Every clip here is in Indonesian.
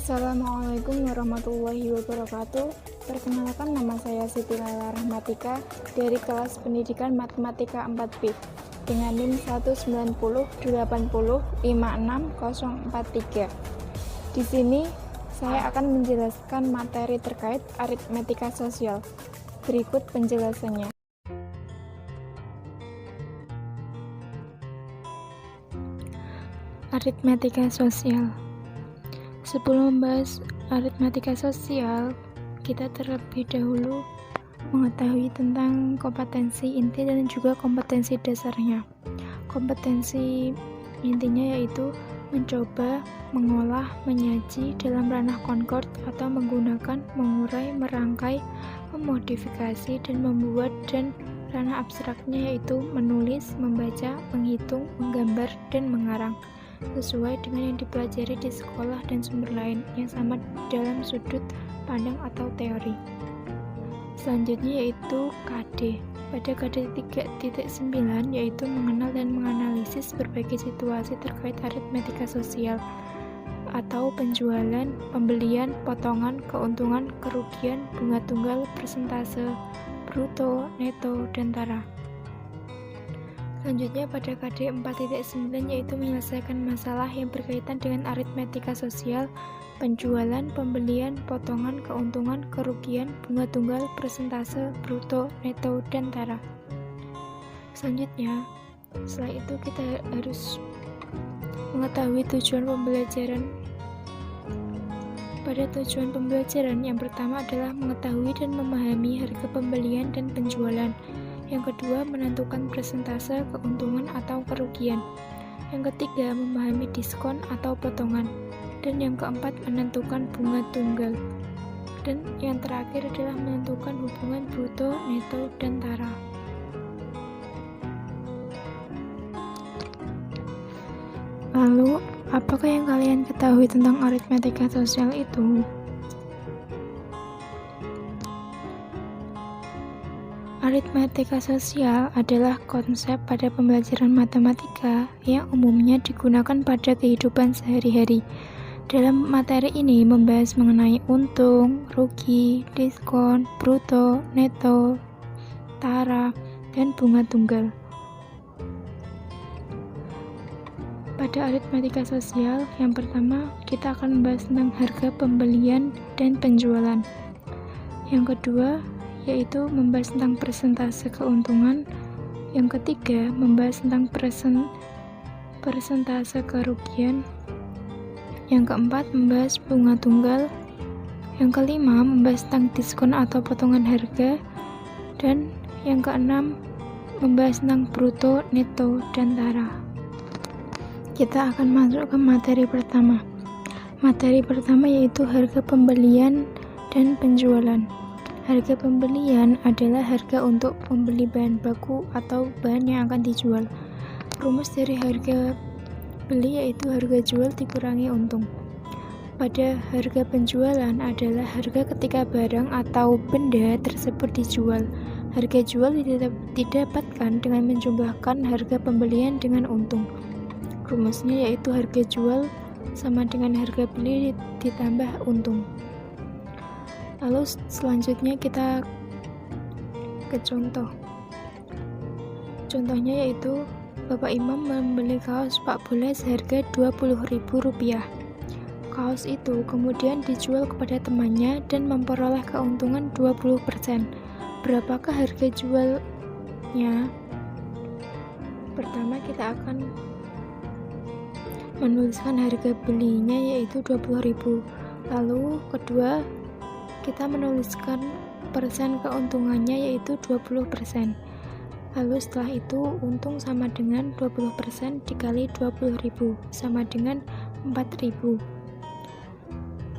Assalamualaikum warahmatullahi wabarakatuh. Perkenalkan, nama saya Siti Laila Rahmatika dari kelas pendidikan matematika 4B dengan NIM 19080560043. Di sini saya akan menjelaskan materi terkait aritmetika sosial. Berikut penjelasannya. Aritmetika sosial. Sebelum membahas aritmetika sosial, kita terlebih dahulu mengetahui tentang kompetensi inti dan juga kompetensi dasarnya. Kompetensi intinya yaitu mencoba, mengolah, menyaji dalam ranah Concord atau menggunakan, mengurai, merangkai, memodifikasi, dan membuat, dan ranah abstraknya yaitu menulis, membaca, menghitung, menggambar, dan mengarang sesuai dengan yang dipelajari di sekolah dan sumber lain yang sama dalam sudut pandang atau teori. Selanjutnya yaitu KD. Pada KD 3.9 yaitu mengenal dan menganalisis berbagai situasi terkait aritmetika sosial atau penjualan, pembelian, potongan, keuntungan, kerugian, bunga tunggal, persentase, bruto, neto, dan tara. Selanjutnya pada KD 4.9 yaitu menyelesaikan masalah yang berkaitan dengan aritmetika sosial, penjualan, pembelian, potongan, keuntungan, kerugian, bunga tunggal, persentase, bruto, neto, dan tara. Selanjutnya, setelah itu kita harus mengetahui tujuan pembelajaran. Pada tujuan pembelajaran yang pertama adalah mengetahui dan memahami harga pembelian dan penjualan. Yang kedua, menentukan persentase keuntungan atau kerugian. Yang ketiga, memahami diskon atau potongan. Dan yang keempat, menentukan bunga tunggal. Dan yang terakhir adalah menentukan hubungan bruto, neto, dan tara. Lalu, apakah yang kalian ketahui tentang aritmetika sosial itu? Aritmetika sosial adalah konsep pada pembelajaran matematika yang umumnya digunakan pada kehidupan sehari-hari. Dalam materi ini membahas mengenai untung, rugi, diskon, bruto, neto, tara, dan bunga tunggal. Pada aritmetika sosial, yang pertama kita akan membahas tentang harga pembelian dan penjualan. Yang kedua, yaitu membahas tentang persentase keuntungan. Yang ketiga, membahas tentang persentase kerugian. Yang keempat, membahas bunga tunggal. Yang kelima, membahas tentang diskon atau potongan harga. Dan yang keenam, membahas tentang bruto, neto, dan tara. Kita akan masuk ke materi pertama. Materi pertama yaitu harga pembelian dan penjualan. Harga pembelian adalah harga untuk membeli bahan baku atau bahan yang akan dijual. Rumus dari harga beli yaitu harga jual dikurangi untung. Pada harga penjualan adalah harga ketika barang atau benda tersebut dijual. Harga jual didapatkan dengan menjumlahkan harga pembelian dengan untung. Rumusnya yaitu harga jual sama dengan harga beli ditambah untung. Lalu selanjutnya kita ke contoh. Contohnya yaitu Bapak Imam membeli kaos sepak bola seharga Rp20.000. Kaos itu kemudian dijual kepada temannya dan memperoleh keuntungan 20%. Berapakah harga jualnya? Pertama kita akan menuliskan harga belinya yaitu Rp20.000. Lalu kedua, kita menuliskan persen keuntungannya yaitu 20%. Lalu setelah itu untung sama dengan 20% dikali 20.000 sama dengan 4.000.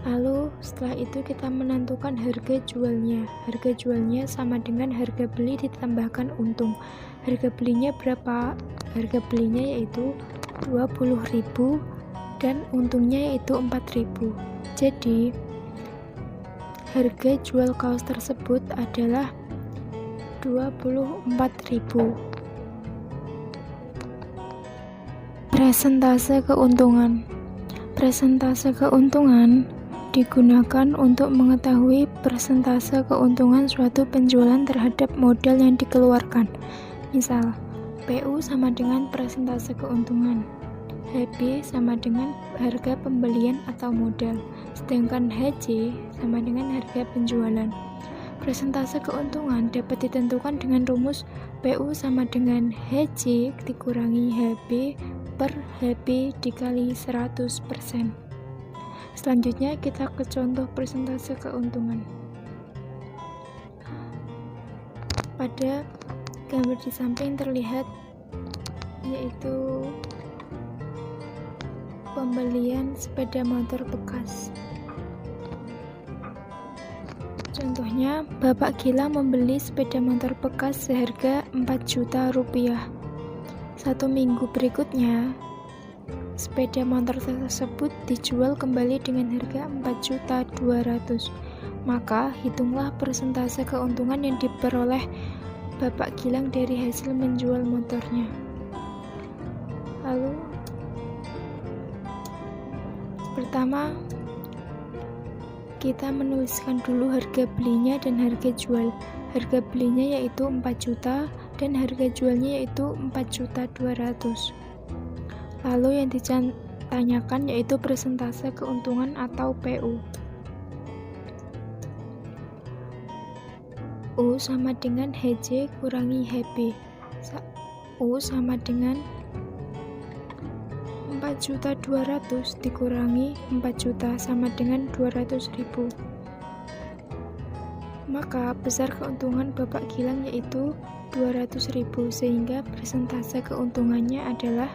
Lalu setelah itu kita menentukan harga jualnya. Harga jualnya sama dengan harga beli ditambahkan untung. Harga belinya berapa? Harga belinya yaitu 20.000 dan untungnya yaitu 4.000. Jadi harga jual kaos tersebut adalah 24.000. Presentase keuntungan. Presentase keuntungan digunakan untuk mengetahui persentase keuntungan suatu penjualan terhadap modal yang dikeluarkan. Misal, PU sama dengan persentase keuntungan, HB sama dengan harga pembelian atau modal, sedangkan HJ sama dengan harga penjualan. Persentase keuntungan dapat ditentukan dengan rumus PU sama dengan HJ dikurangi HB per HB dikali 100%. Selanjutnya kita ke contoh persentase keuntungan. Pada gambar di samping terlihat yaitu pembelian sepeda motor bekas. Contohnya, Bapak Gilang membeli sepeda motor bekas seharga 4 juta rupiah. 1 minggu berikutnya, sepeda motor tersebut dijual kembali dengan harga 4.200.000. Maka, hitunglah persentase keuntungan yang diperoleh Bapak Gilang dari hasil menjual motornya. Lalu, pertama, kita menuliskan dulu harga belinya dan harga jual. Harga belinya yaitu 4 juta dan harga jualnya yaitu 4.200.000. Lalu yang ditanyakan yaitu persentase keuntungan atau PU. U sama dengan HJ kurangi HB. U sama dengan 4.200.000 dikurangi 4 juta sama dengan 200.000. Maka besar keuntungan Bapak Gilang yaitu 200.000, sehingga persentase keuntungannya adalah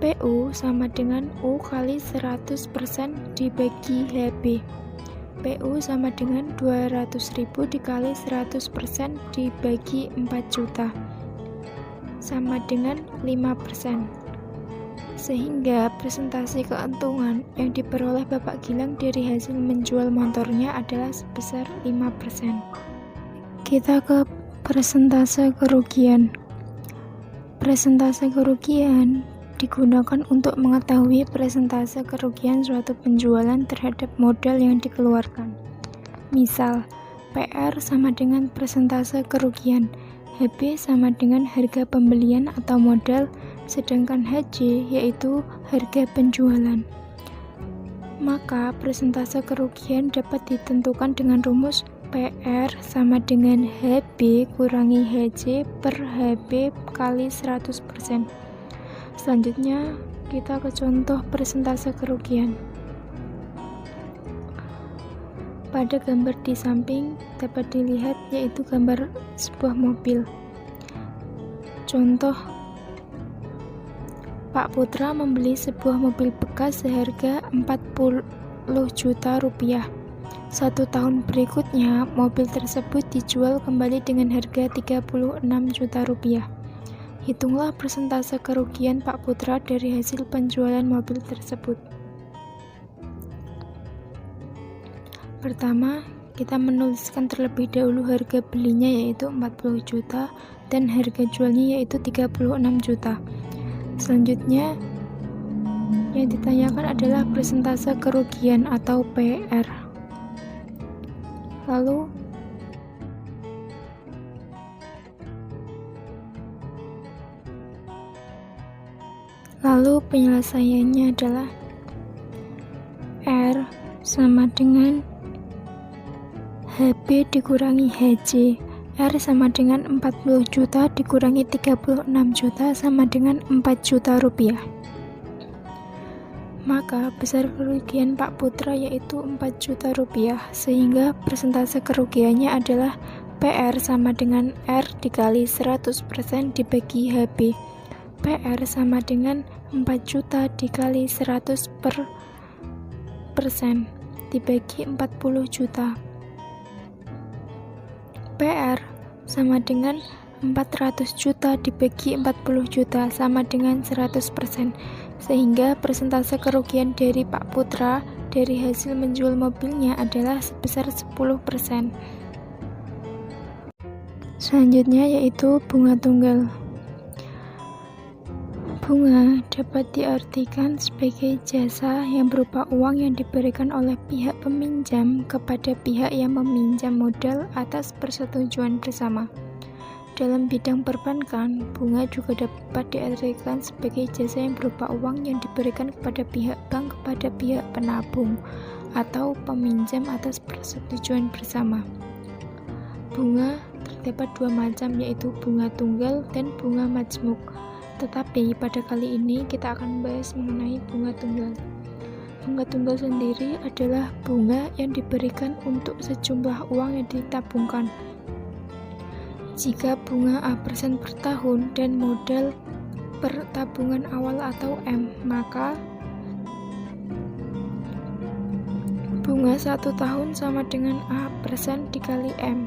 PU sama dengan U kali 100% dibagi HB. PU sama dengan 200.000 dikali 100% dibagi 4 juta sama dengan 5%. Sehingga presentasi keuntungan yang diperoleh Bapak Gilang dari hasil menjual motornya adalah sebesar 5%. Kita ke persentase kerugian. Persentase kerugian digunakan untuk mengetahui persentase kerugian suatu penjualan terhadap modal yang dikeluarkan. Misal, PR sama dengan persentase kerugian, HB sama dengan harga pembelian atau modal, sedangkan HJ yaitu harga penjualan. Maka persentase kerugian dapat ditentukan dengan rumus PR sama dengan HB kurangi HJ per HB kali 100%. Selanjutnya kita ke contoh persentase kerugian. Pada gambar di samping dapat dilihat yaitu gambar sebuah mobil. Contoh, Pak Putra membeli sebuah mobil bekas seharga 40 juta rupiah. 1 tahun berikutnya, mobil tersebut dijual kembali dengan harga 36 juta rupiah. Hitunglah persentase kerugian Pak Putra dari hasil penjualan mobil tersebut. Pertama, kita menuliskan terlebih dahulu harga belinya yaitu 40 juta dan harga jualnya yaitu 36 juta. Selanjutnya, yang ditanyakan adalah persentase kerugian atau PR. Lalu penyelesaiannya adalah R sama dengan HB dikurangi HJ. R sama dengan 40 juta dikurangi 36 juta sama dengan 4 juta rupiah. Maka besar kerugian Pak Putra yaitu 4 juta rupiah, sehingga persentase kerugiannya adalah PR sama dengan R dikali 100% dibagi HB. PR sama dengan 4 juta dikali 100% dibagi 40 juta. PR sama dengan 400 juta dibagi 40 juta sama dengan 100%, sehingga persentase kerugian dari Pak Putra dari hasil menjual mobilnya adalah sebesar 10%. Selanjutnya yaitu bunga tunggal. Bunga dapat diartikan sebagai jasa yang berupa uang yang diberikan oleh pihak peminjam kepada pihak yang meminjam modal atas persetujuan bersama. Dalam bidang perbankan, bunga juga dapat diartikan sebagai jasa yang berupa uang yang diberikan kepada pihak bank kepada pihak penabung atau peminjam atas persetujuan bersama. Bunga terdapat dua macam, yaitu bunga tunggal dan bunga majmuk. Tetapi pada kali ini kita akan membahas mengenai bunga tunggal. Bunga tunggal sendiri adalah bunga yang diberikan untuk sejumlah uang yang ditabungkan. Jika bunga A% per tahun dan modal per tabungan awal atau M, maka bunga 1 tahun sama dengan A% dikali M,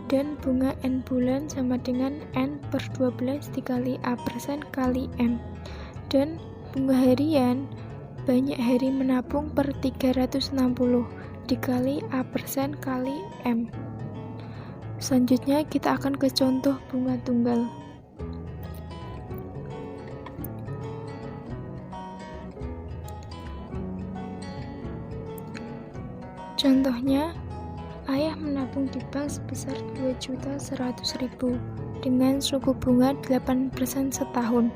dan bunga N bulan sama dengan N per 12 dikali A% kali M, dan bunga harian banyak hari menabung per 360 dikali A% kali M. Selanjutnya kita akan ke contoh bunga tunggal. Contohnya, ayah menabung di bank sebesar 2.100.000 dengan suku bunga 8% setahun.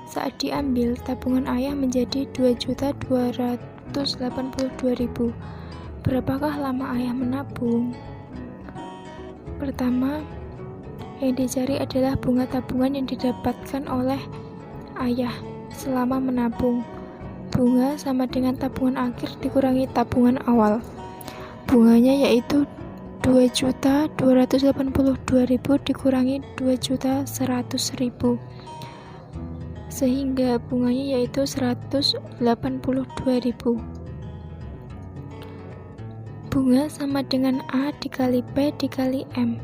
Saat diambil, tabungan ayah menjadi 2.282.000. Berapakah lama ayah menabung? Pertama, yang dicari adalah bunga tabungan yang didapatkan oleh ayah selama menabung. Bunga sama dengan tabungan akhir dikurangi tabungan awal. Bunganya yaitu 2.282.000 dikurangi 2.100.000, sehingga bunganya yaitu 182.000. Bunga sama dengan A dikali P dikali M.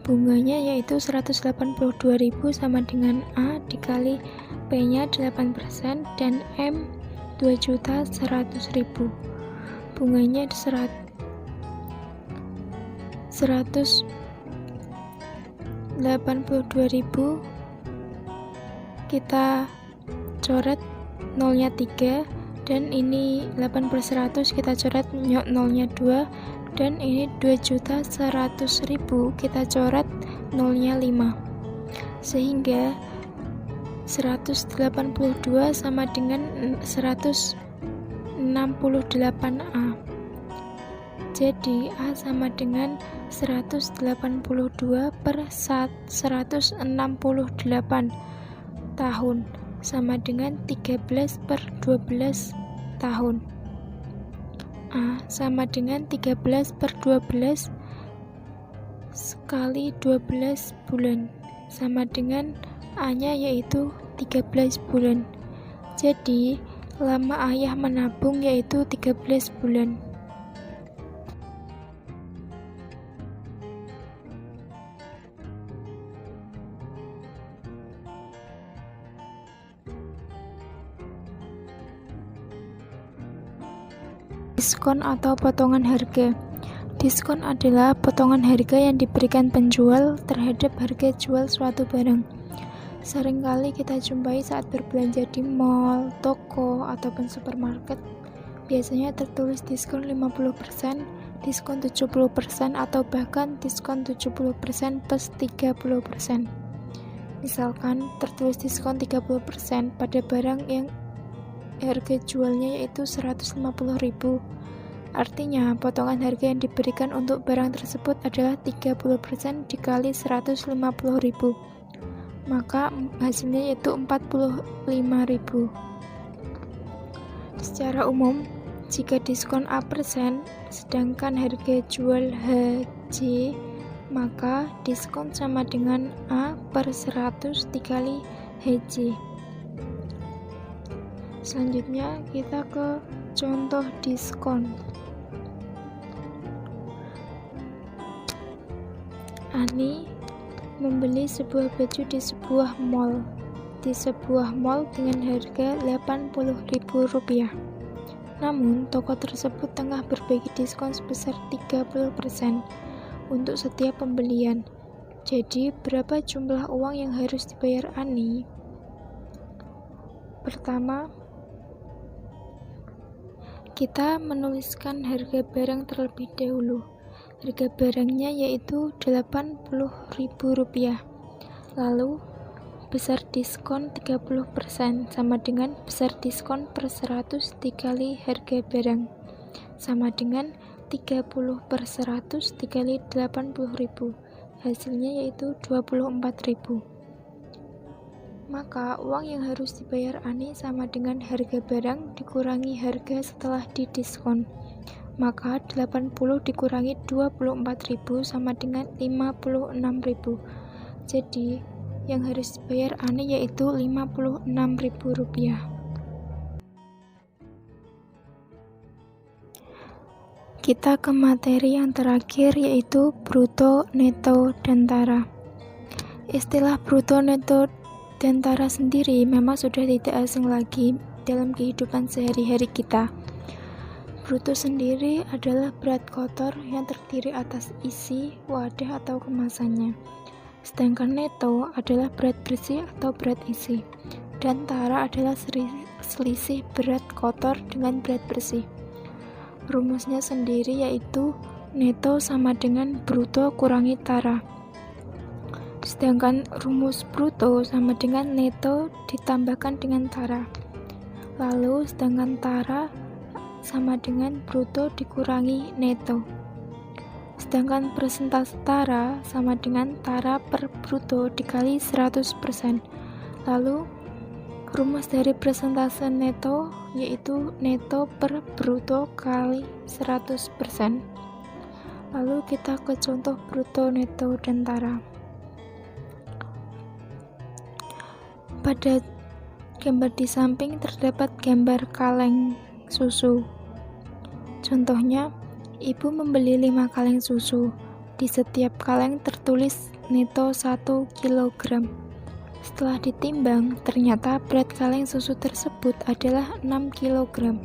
Bunganya yaitu 182.000 sama dengan A dikali P-nya 8% dan M 2.100.000. Bunganya 182.000, kita coret nolnya 3, dan ini 8 per 100 kita coret nolnya 2, dan ini 2.100.000 kita coret nolnya 5, sehingga 182 sama dengan 168A. Jadi A sama dengan 182 per 168 tahun sama dengan 13 per 12 tahun. A sama dengan 13 per 12 sekali 12 bulan sama dengan A-nya yaitu 13 bulan. Jadi lama ayah menabung yaitu 13 bulan. Diskon atau potongan harga. Diskon adalah potongan harga yang diberikan penjual terhadap harga jual suatu barang. Seringkali kita jumpai saat berbelanja di mall, toko, ataupun supermarket. Biasanya tertulis diskon 50%, diskon 70%, atau bahkan diskon 70% plus 30%. Misalkan tertulis diskon 30% pada barang yang harga jualnya yaitu 150.000. Artinya, potongan harga yang diberikan untuk barang tersebut adalah 30% dikali 150.000. Maka hasilnya yaitu 45.000. Secara umum, jika diskon A%, sedangkan harga jual HJ, maka diskon sama dengan A per 100 dikali HJ. Selanjutnya kita ke contoh diskon. Ani membeli sebuah baju di sebuah mall dengan harga Rp80.000. Namun, toko tersebut tengah berbagi diskon sebesar 30% untuk setiap pembelian. Jadi, berapa jumlah uang yang harus dibayar Ani? Pertama, kita menuliskan harga barang terlebih dahulu. Harga barangnya yaitu Rp80.000. Lalu, besar diskon 30% sama dengan besar diskon per 100 dikali harga barang, sama dengan 30/100 dikali 80.000. Hasilnya yaitu 24.000. Maka uang yang harus dibayar Ani sama dengan harga barang dikurangi harga setelah didiskon. Maka 80 dikurangi 24.000 sama dengan 56.000. Jadi yang harus dibayar Ani yaitu Rp56.000. Kita ke materi yang terakhir yaitu bruto, neto, dan tara. Istilah bruto, neto, dan tara sendiri memang sudah tidak asing lagi dalam kehidupan sehari-hari kita. Bruto sendiri adalah berat kotor yang terdiri atas isi, wadah, atau kemasannya. Sedangkan neto adalah berat bersih atau berat isi. Dan tara adalah selisih berat kotor dengan berat bersih. Rumusnya sendiri yaitu neto sama dengan bruto kurangi tara. Sedangkan rumus bruto sama dengan neto ditambahkan dengan tara. Lalu sedangkan tara sama dengan bruto dikurangi neto. Sedangkan persentase tara sama dengan tara per bruto dikali 100%. Lalu rumus dari persentase neto yaitu neto per bruto kali 100%. Lalu kita ke contoh bruto, neto, dan tara. Pada gambar di samping terdapat gambar kaleng susu. Contohnya, ibu membeli 5 kaleng susu. Di setiap kaleng tertulis neto 1 kg. Setelah ditimbang, ternyata berat kaleng susu tersebut adalah 6 kg.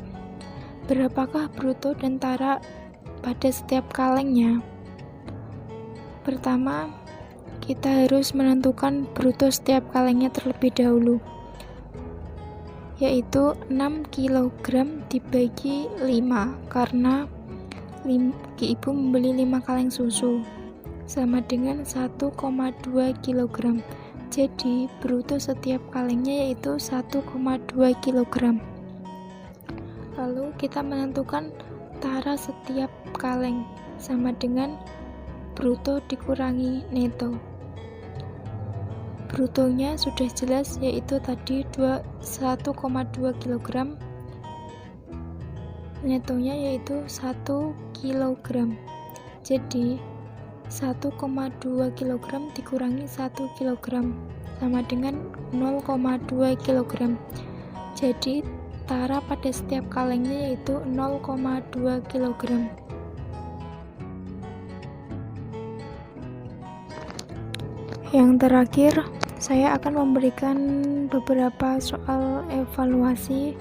Berapakah bruto dan tara pada setiap kalengnya? Pertama, kita harus menentukan bruto setiap kalengnya terlebih dahulu, yaitu 6 kg dibagi 5, karena ibu membeli 5 kaleng susu, sama dengan 1,2 kg. Jadi, bruto setiap kalengnya yaitu 1,2 kg. Lalu, kita menentukan tara setiap kaleng, sama dengan bruto dikurangi neto. Brutonya sudah jelas yaitu tadi 1,2 kg, netonya yaitu 1 kg. Jadi 1,2 kg dikurangi 1 kg sama dengan 0,2 kg. Jadi tara pada setiap kalengnya yaitu 0,2 kg. Yang terakhir, saya akan memberikan beberapa soal evaluasi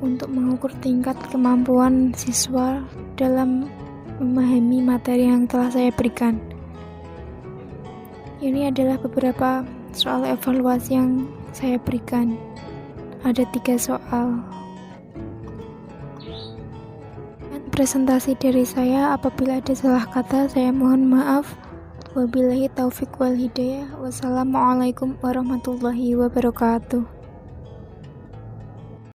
untuk mengukur tingkat kemampuan siswa dalam memahami materi yang telah saya berikan. Ini adalah beberapa soal evaluasi yang saya berikan. Ada 3 soal. Presentasi dari saya, apabila ada salah kata, saya mohon maaf. Wabillahi taufiq wal hidayah. Wassalamualaikum warahmatullahi wabarakatuh.